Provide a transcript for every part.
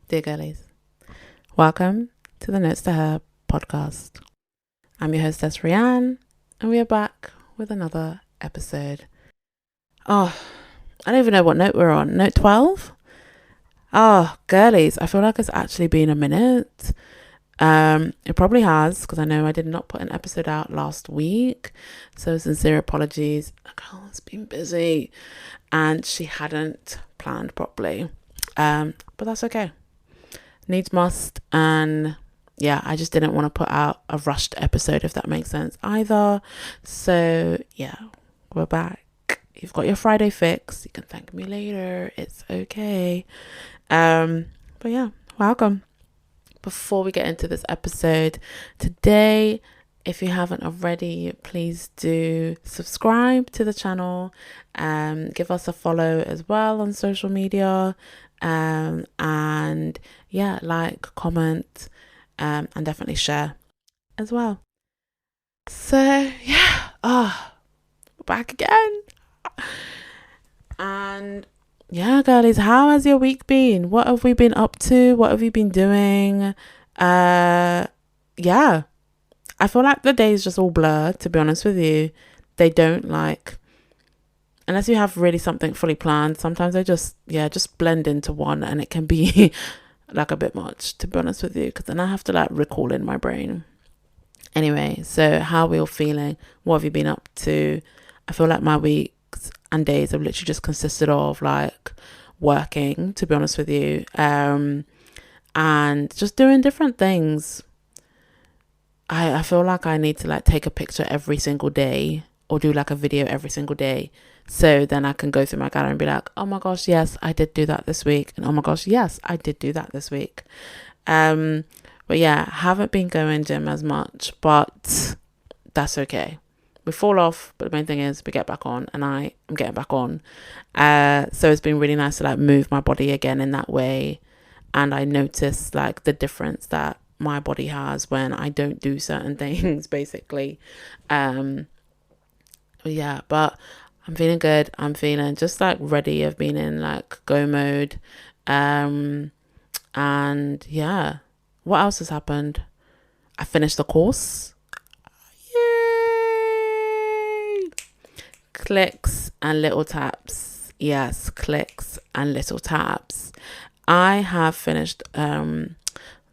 Dear girlies, welcome to the Notes to Her podcast. I'm your hostess Rianne, and we are back with another episode. I don't even know what note we're on. Note 12? Girlies, I feel like it's actually been a minute. It probably has, because I know I did not put an episode out last week, so sincere apologies. The girl's been busy and she hadn't planned properly, but that's okay. Needs must. And yeah, I just didn't want to put out a rushed episode, if that makes sense either. So yeah, we're back. You've got your Friday fix. You can thank me later. It's okay. But yeah, welcome. Before we get into this episode today, if you haven't already, please do subscribe to the channel. Give us a follow as well on social media. And yeah, like, comment, and definitely share as well. So yeah, we're back again. And yeah, girlies, how has your week been? What have we been up to? What have you been doing? Yeah, I feel like the days just all blur, to be honest with you. They don't, unless you have really something fully planned, sometimes they just blend into one, and it can be like a bit much, to be honest with you, because then I have to recall in my brain. Anyway, so how are we all feeling? What have you been up to? I feel like my weeks and days have literally just consisted of working, to be honest with you, and just doing different things. I feel like I need to take a picture every single day, or do a video every single day, so then I can go through my gallery and be like, oh my gosh, yes, I did do that this week, and oh my gosh, yes, I did do that this week. But yeah, haven't been going gym as much, but that's okay. We fall off, but the main thing is we get back on, and I am getting back on. So it's been really nice to move my body again in that way, and I notice the difference that my body has when I don't do certain things, basically. Yeah, but I'm feeling good. I'm feeling just ready. I've been in go mode. And yeah, what else has happened? I finished the course. Yay! Clicks and little taps. Yes, clicks and little taps. I have finished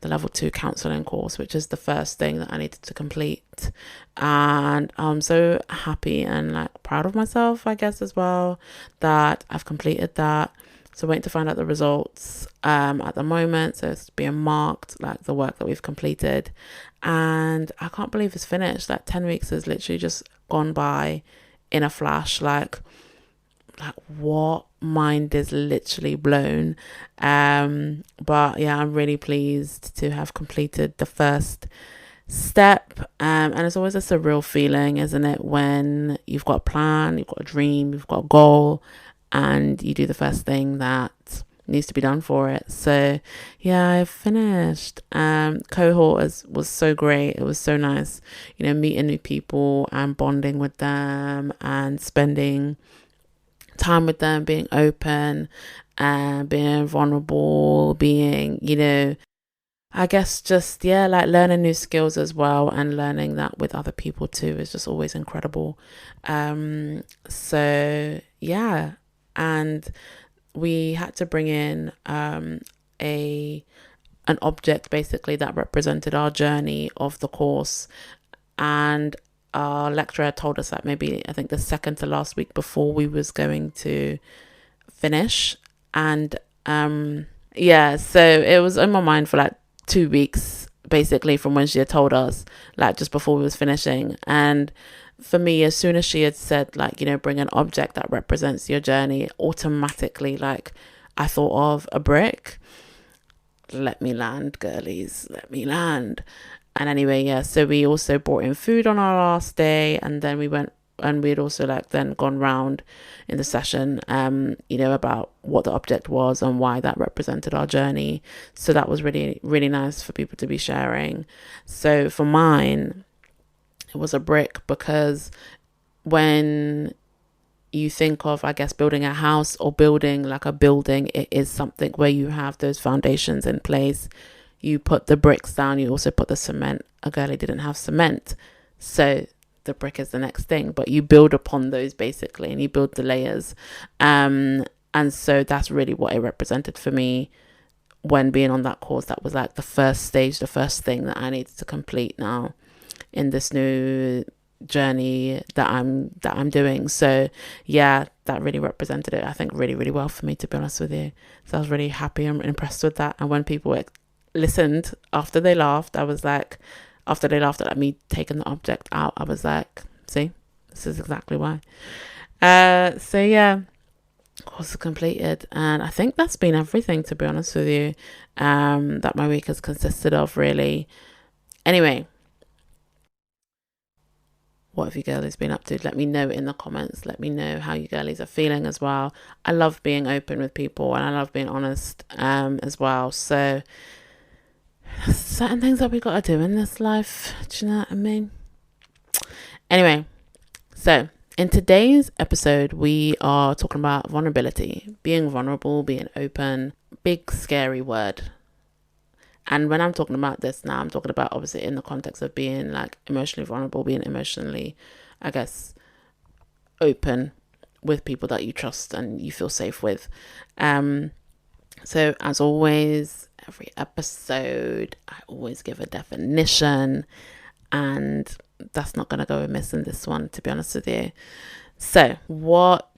the level 2 counselling course, which is the first thing that I needed to complete, and I'm so happy and proud of myself, I guess, as well, that I've completed that. So waiting to find out the results at the moment, so it's being marked the work that we've completed, and I can't believe it's finished. 10 weeks has literally just gone by in a flash. What? Mind is literally blown. But yeah, I'm really pleased to have completed the first step, and it's always a surreal feeling, isn't it, when you've got a plan, you've got a dream, you've got a goal, and you do the first thing that needs to be done for it. So yeah, I finished. Cohort was so great. It was so nice, meeting new people and bonding with them and spending time with them, being open and being vulnerable, being, I guess just, learning new skills as well, and learning that with other people too is just always incredible. So yeah, and we had to bring in an object basically that represented our journey of the course, and our lecturer told us that maybe I think the second to last week before we was going to finish. And yeah, so it was in my mind for 2 weeks basically from when she had told us, just before we was finishing. And for me, as soon as she had said bring an object that represents your journey, automatically I thought of a brick. Let me land, girlies, let me land. And anyway, yeah, so we also brought in food on our last day, and then we went, and we'd also then gone round in the session, about what the object was and why that represented our journey. So that was really, really nice for people to be sharing. So for mine, it was a brick, because when you think of, I guess, building a house or building like a building, it is something where you have those foundations in place. You put the bricks down, you also put the cement. A girlie didn't have cement, so the brick is the next thing, but you build upon those basically, and you build the layers. And so that's really what it represented for me when being on that course. That was like the first stage, the first thing that I needed to complete now in this new journey that I'm doing. So yeah, that really represented it, I think, really, really well for me, to be honest with you. So I was really happy and impressed with that. And when people listened after they laughed, I was like, after they laughed at me taking the object out, I was like, see, this is exactly why. So yeah, course completed, and I think that's been everything, to be honest with you, that my week has consisted of, really. Anyway, what have you girlies been up to? Let me know in the comments. Let me know how you girlies are feeling as well. I love being open with people, and I love being honest as well. So certain things that we got to do in this life, do you know what I mean? Anyway, so in today's episode, we are talking about vulnerability, being vulnerable, being open. Big scary word. And when I'm talking about this now, I'm talking about obviously in the context of being like emotionally vulnerable, being emotionally, I guess, open with people that you trust and you feel safe with. So as always, every episode, I always give a definition, and that's not going to go amiss in this one, to be honest with you. So what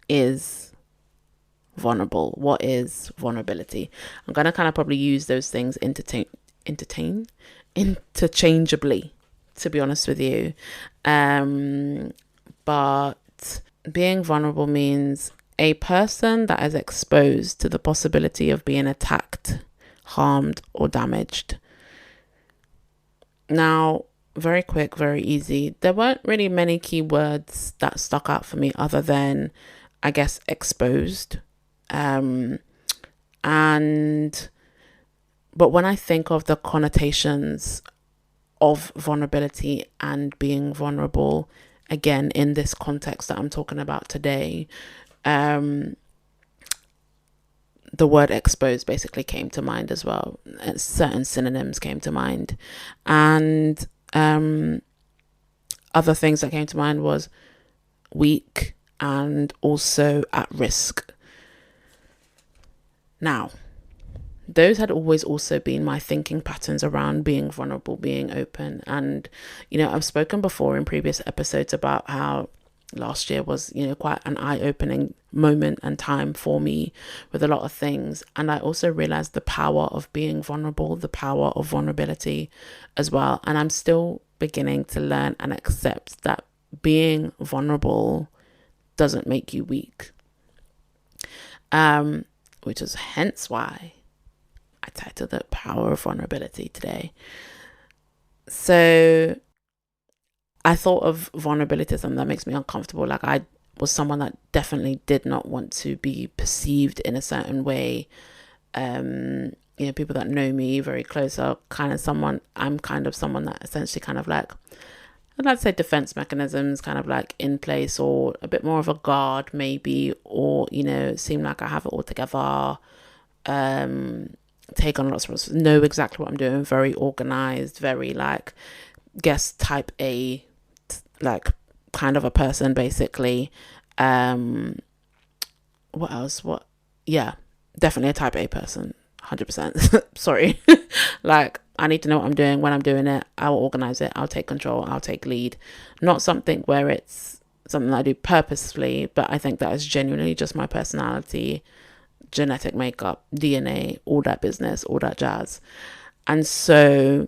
is vulnerable? What is vulnerability? I'm going to kind of probably use those things interchangeably, to be honest with you. But being vulnerable means a person that is exposed to the possibility of being attacked, harmed, or damaged. Now, very quick, very easy. There weren't really many keywords that stuck out for me other than, I guess, exposed. But when I think of the connotations of vulnerability and being vulnerable, again, in this context that I'm talking about today, the word exposed basically came to mind as well. Certain synonyms came to mind. And other things that came to mind was weak and also at risk. Now, those had always also been my thinking patterns around being vulnerable, being open. And, you know, I've spoken before in previous episodes about how last year was, you know, quite an eye-opening moment and time for me with a lot of things. And I also realized the power of being vulnerable, the power of vulnerability as well. And I'm still beginning to learn and accept that being vulnerable doesn't make you weak. Which is hence why I titled it Power of Vulnerability today. So I thought of vulnerability as something that makes me uncomfortable. Like, I was someone that definitely did not want to be perceived in a certain way. You know, people that know me very close are I'm kind of someone that essentially kind of like, I'd like to say defense mechanisms kind of like in place, or a bit more of a guard maybe, or, you know, seem like I have it all together, take on lots of responsibility, know exactly what I'm doing, very organized, very like, guess type A, like kind of a person basically. What else? Yeah, definitely a type A person, 100%. Sorry. Like, I need to know what I'm doing when I'm doing it. I'll organize it. I'll take control. I'll take lead. Not something where it's something that I do purposefully, but I think that is genuinely just my personality, genetic makeup, DNA, all that business, all that jazz. And so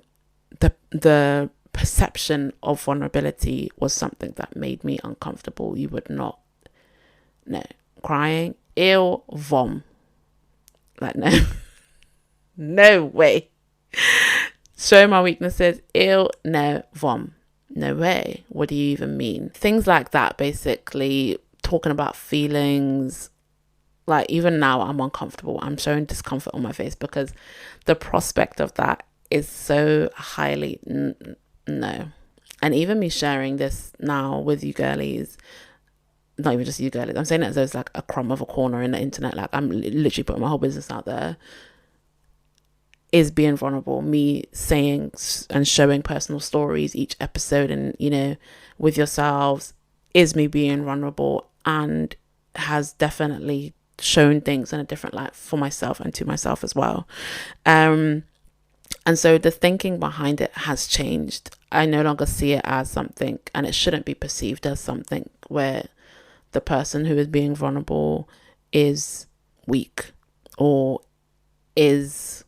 the perception of vulnerability was something that made me uncomfortable. You would not, no, crying, ew, vom. Like, no, no way. Show my weaknesses, ew, no, vom. No way. What do you even mean? Things like that, basically, talking about feelings. Like, even now I'm uncomfortable. I'm showing discomfort on my face because the prospect of that is so highly, no, And even me sharing this now with you girlies, not even just you girlies, I'm saying it as though it's like a crumb of a corner in the internet, like I'm literally putting my whole business out there, is being vulnerable. Me saying and showing personal stories each episode, and with yourselves, is me being vulnerable, and has definitely shown things in a different light for myself and to myself as well. And so the thinking behind it has changed. I no longer see it as something, and it shouldn't be perceived as something where the person who is being vulnerable is weak, or is,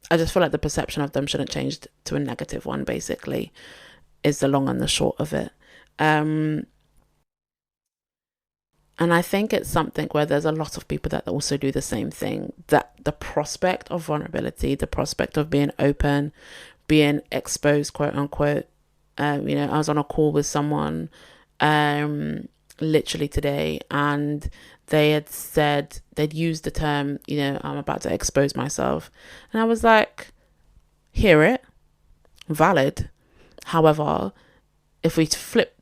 I just feel like the perception of them shouldn't change to a negative one, basically, is the long and the short of it. And I think it's something where there's a lot of people that also do the same thing, that the prospect of vulnerability, the prospect of being open, being exposed, quote unquote. I was on a call with someone literally today, and they had said, they'd used the term, I'm about to expose myself. And I was like, hear it, valid. However, if we flip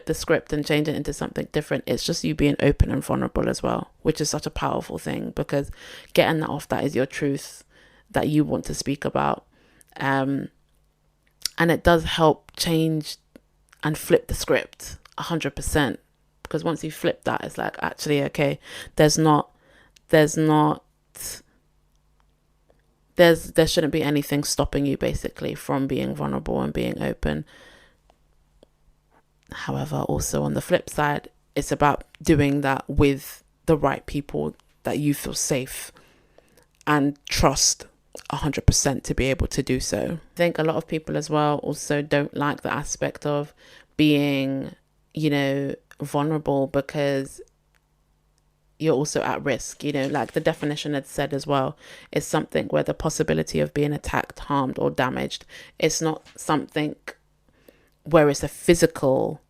the script and change it into something different, it's just you being open and vulnerable as well, which is such a powerful thing, because getting that off, that is your truth that you want to speak about. And it does help change and flip the script 100%, because once you flip that, it's like, actually, okay, there shouldn't be anything stopping you, basically, from being vulnerable and being open. However, also on the flip side, it's about doing that with the right people that you feel safe and trust 100% to be able to do so. I think a lot of people as well also don't like the aspect of being, vulnerable, because you're also at risk. Like the definition had said as well, is something where the possibility of being attacked, harmed, or damaged. It's not something where it's a physical,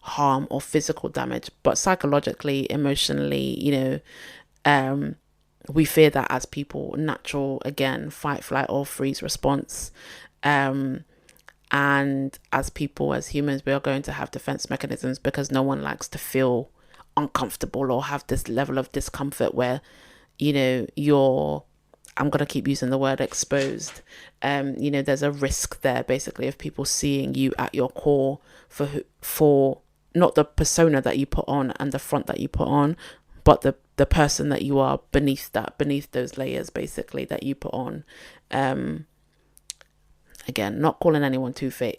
harm or physical damage, but psychologically, emotionally, we fear that as people. Natural, again, fight, flight, or freeze response. And as people, as humans, we are going to have defense mechanisms, because no one likes to feel uncomfortable or have this level of discomfort where, I'm going to keep using the word exposed. There's a risk there, basically, of people seeing you at your core for not the persona that you put on and the front that you put on, but the person that you are beneath those layers, basically, that you put on. Again, not calling anyone two-faced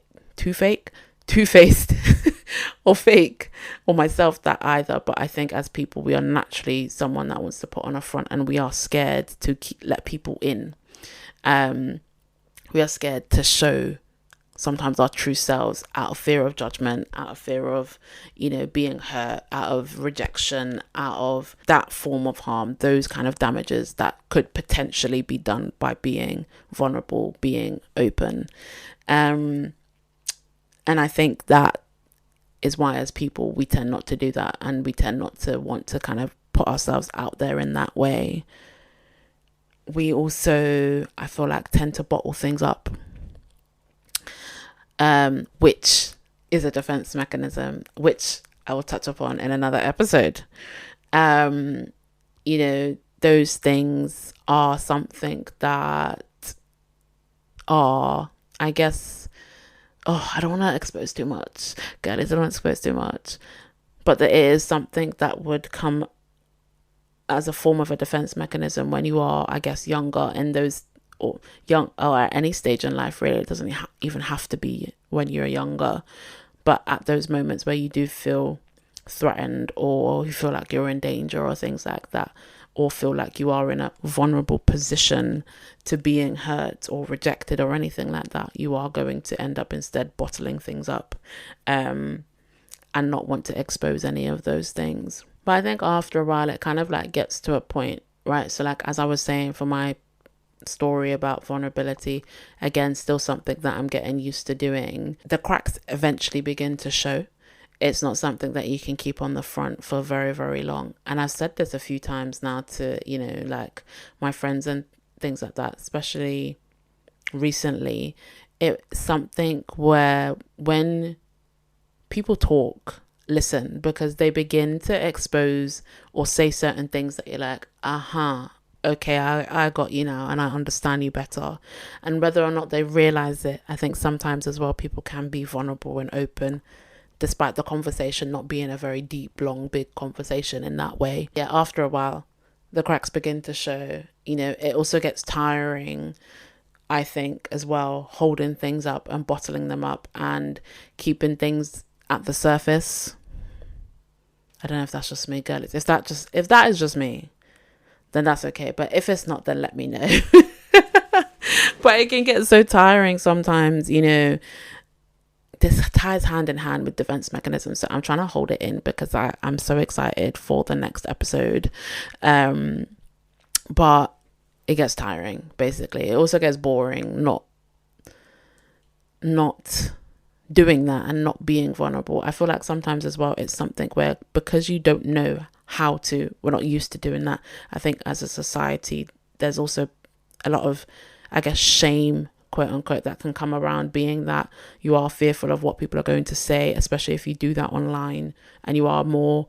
or fake, or myself that either, but I think as people, we are naturally someone that wants to put on a front, and we are scared to let people in. We are scared to show sometimes our true selves, out of fear of judgment, out of fear of being hurt, out of rejection, out of that form of harm, those kind of damages that could potentially be done by being vulnerable, being open. And I think that is why, as people, we tend not to do that, and we tend not to want to kind of put ourselves out there in that way. We also, I feel like, tend to bottle things up, which is a defense mechanism, which I will touch upon in another episode. Those things are something that are, I guess, I don't want to expose too much, girlies. I don't want to expose too much, but there is something that would come as a form of a defense mechanism when you are, I guess, younger, in those, or at any stage in life, really. It doesn't even have to be when you're younger, but at those moments where you do feel threatened, or you feel like you're in danger, or things like that, or feel like you are in a vulnerable position to being hurt or rejected or anything like that, you are going to end up instead bottling things up, and not want to expose any of those things. But I think after a while, it kind of like gets to a point, right? So like, as I was saying, for my story about vulnerability, again, still something that I'm getting used to doing, the cracks eventually begin to show. It's not something that you can keep on the front for very, very long. And I've said this a few times now to, like my friends and things like that, especially recently, it's something where when people talk, listen, because they begin to expose or say certain things that you're like, okay, I got you now and I understand you better. And whether or not they realize it, I think sometimes as well, people can be vulnerable and open despite the conversation not being a very deep, long, big conversation in that way. Yeah, after a while, the cracks begin to show. It also gets tiring, I think, as well, holding things up and bottling them up and keeping things at the surface. I don't know if that's just me, girl. If that is just me, then that's okay. But if it's not, then let me know. But it can get so tiring sometimes, this ties hand in hand with defense mechanisms. So I'm trying to hold it in because I'm so excited for the next episode. But it gets tiring, basically. It also gets boring, not doing that and not being vulnerable. I feel like sometimes as well, it's something where because you don't know we're not used to doing that. I think as a society, there's also a lot of, I guess, shame, quote unquote, that can come around being that you are fearful of what people are going to say, especially if you do that online and you are more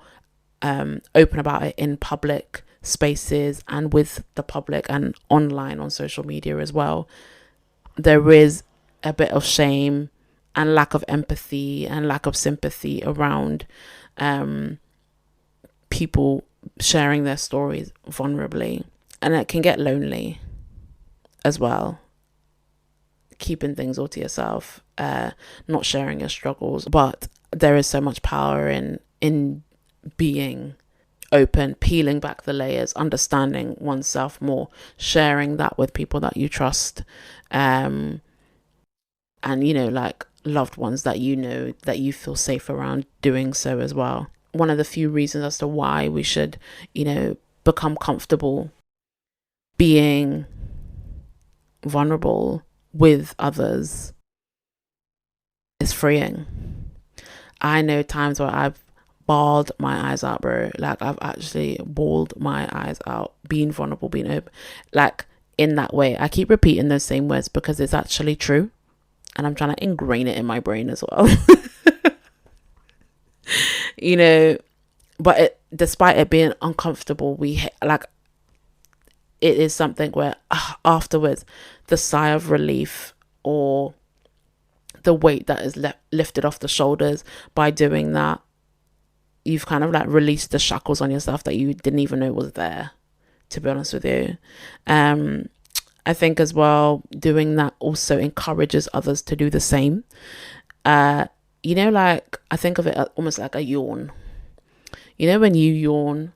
open about it in public spaces and with the public and online on social media as well. There is a bit of shame and lack of empathy and lack of sympathy around people sharing their stories vulnerably, and it can get lonely as well, keeping things all to yourself, not sharing your struggles. But there is so much power in being open, peeling back the layers, understanding oneself more, sharing that with people that you trust, and like loved ones that that you feel safe around doing so as well. One of the few reasons as to why we should become comfortable being vulnerable with others is freeing. I know times where I've bawled my eyes out, bro. Like, I've actually bawled my eyes out, being vulnerable, being open, like in that way. I keep repeating those same words because it's actually true, and I'm trying to ingrain it in my brain as well. But despite it being uncomfortable, it is something where afterwards, the sigh of relief or the weight that is lifted off the shoulders by doing that, you've kind of like released the shackles on yourself that you didn't even know was there, to be honest with you. I think as well, doing that also encourages others to do the same. Like, I think of it almost like a yawn. When you yawn,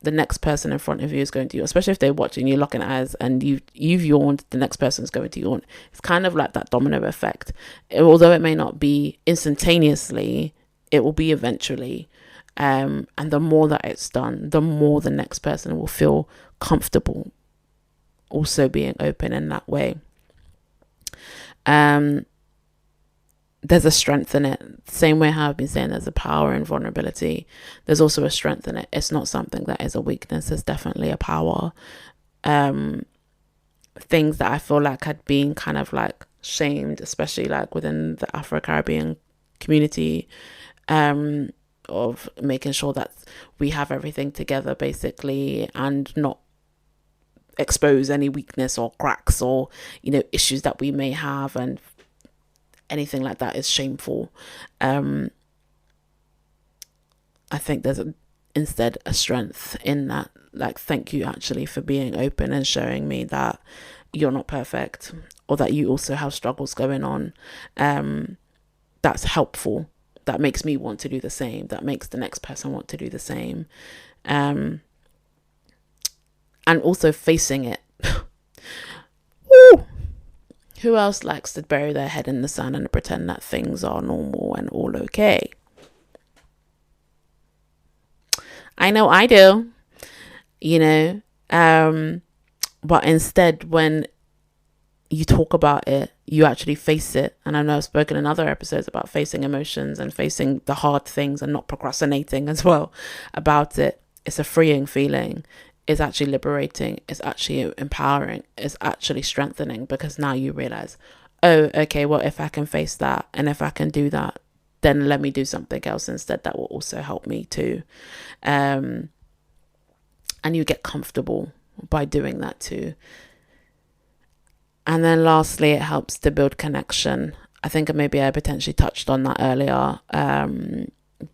the next person in front of you is going to yawn, especially if they're watching, you're locking eyes and you've yawned, the next person's going to yawn. It's kind of like that domino effect. Although it may not be instantaneously, it will be eventually. And the more that it's done, the more the next person will feel comfortable also being open in that way. There's a strength in it. Same way how I've been saying there's a power in vulnerability, there's also a strength in it. It's not something that is a weakness. It's definitely a power. Things that I feel like had been kind of like shamed, especially like within the Afro-Caribbean community, of making sure that we have everything together basically and not expose any weakness or cracks or issues that we may have, and anything like that is shameful. I think there's instead a strength in that. Like, thank you actually for being open and showing me that you're not perfect or that you also have struggles going on. That's helpful. That makes me want to do the same. That makes the next person want to do the same. And also facing it. Woo! Who else likes to bury their head in the sand and pretend that things are normal and all okay? I know I do, but instead, when you talk about it, you actually face it. And I know I've spoken in other episodes about facing emotions and facing the hard things and not procrastinating as well about it. It's a freeing feeling. It's actually liberating. It's actually empowering. It's actually strengthening, because now you realize, oh, okay, well, if I can face that and if I can do that, then let me do something else instead that will also help me too. And you get comfortable by doing that too. And then lastly, it helps to build connection. I think maybe I potentially touched on that earlier.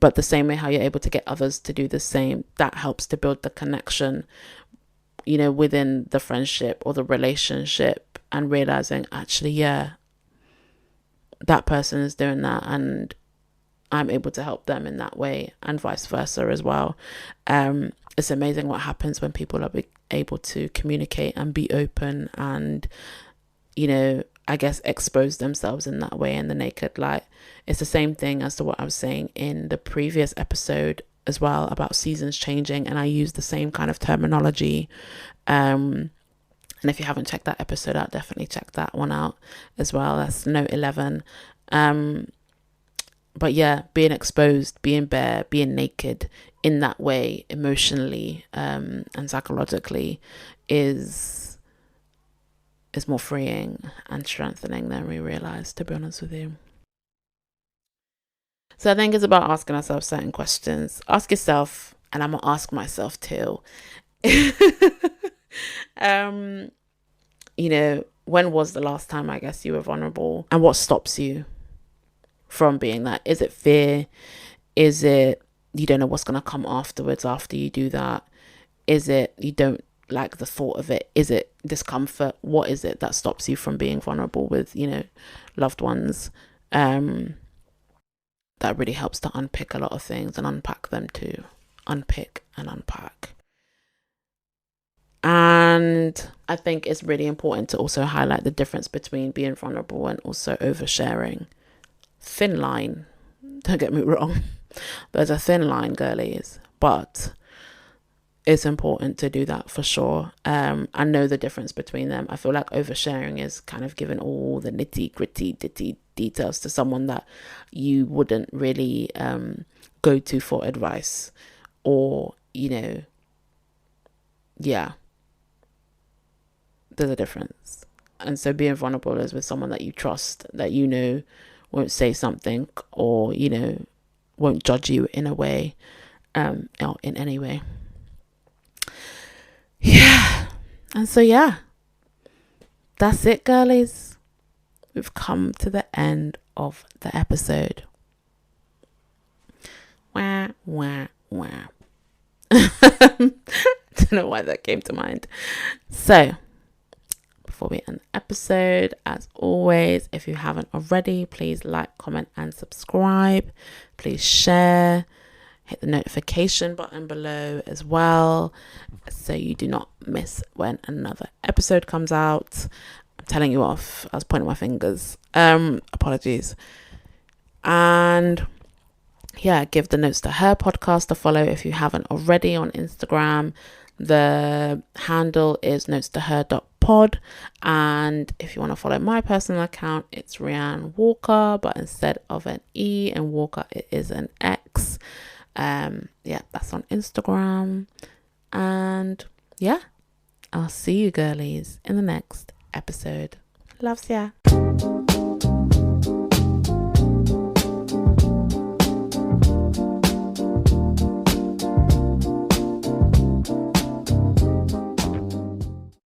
But the same way how you're able to get others to do the same, that helps to build the connection, within the friendship or the relationship, and realizing actually, yeah, that person is doing that and I'm able to help them in that way, and vice versa as well. It's amazing what happens when people are able to communicate and be open and, I guess expose themselves in that way in the naked light. It's the same thing as to what I was saying in the previous episode as well about seasons changing, and I use the same kind of terminology. And if you haven't checked that episode out, definitely check that one out as well. That's note 11. But yeah, being exposed, being bare, being naked in that way, emotionally and psychologically, is more freeing and strengthening than we realize, to be honest with you. So I think it's about asking ourselves certain questions. Ask yourself, and I'm gonna ask myself too. When was the last time, I guess, you were vulnerable, and what stops you from being that? Is it fear? Is it you don't know what's gonna come afterwards after you do that? Is it you don't like the thought of it? Is it discomfort? What is it that stops you from being vulnerable with loved ones? That really helps to unpick a lot of things and unpack them too. Unpick and unpack. And I think it's really important to also highlight the difference between being vulnerable and also oversharing. Thin line, don't get me wrong, there's a thin line, girlies, but it's important to do that for sure. I know the difference between them. I feel like oversharing is kind of giving all the nitty gritty details to someone that you wouldn't really go to for advice, or yeah, there's a difference. And so being vulnerable is with someone that you trust, that won't say something or won't judge you in a way, or in any way. Yeah. And so yeah, that's it, girlies. We've come to the end of the episode. Wah, wah, wah. I don't know why that came to mind. So before we end the episode, as always, if you haven't already, please like, comment and subscribe. Please share. Hit the notification button below as well, so you do not miss when another episode comes out. I'm telling you off. I was pointing my fingers. Apologies. And yeah, give the Notes to Her podcast a follow if you haven't already on Instagram. The handle is notestoher.pod. And if you want to follow my personal account, it's Rianne Walker, but instead of an E and Walker, it is an X. Yeah, that's on Instagram. And yeah, I'll see you girlies in the next episode. Loves ya.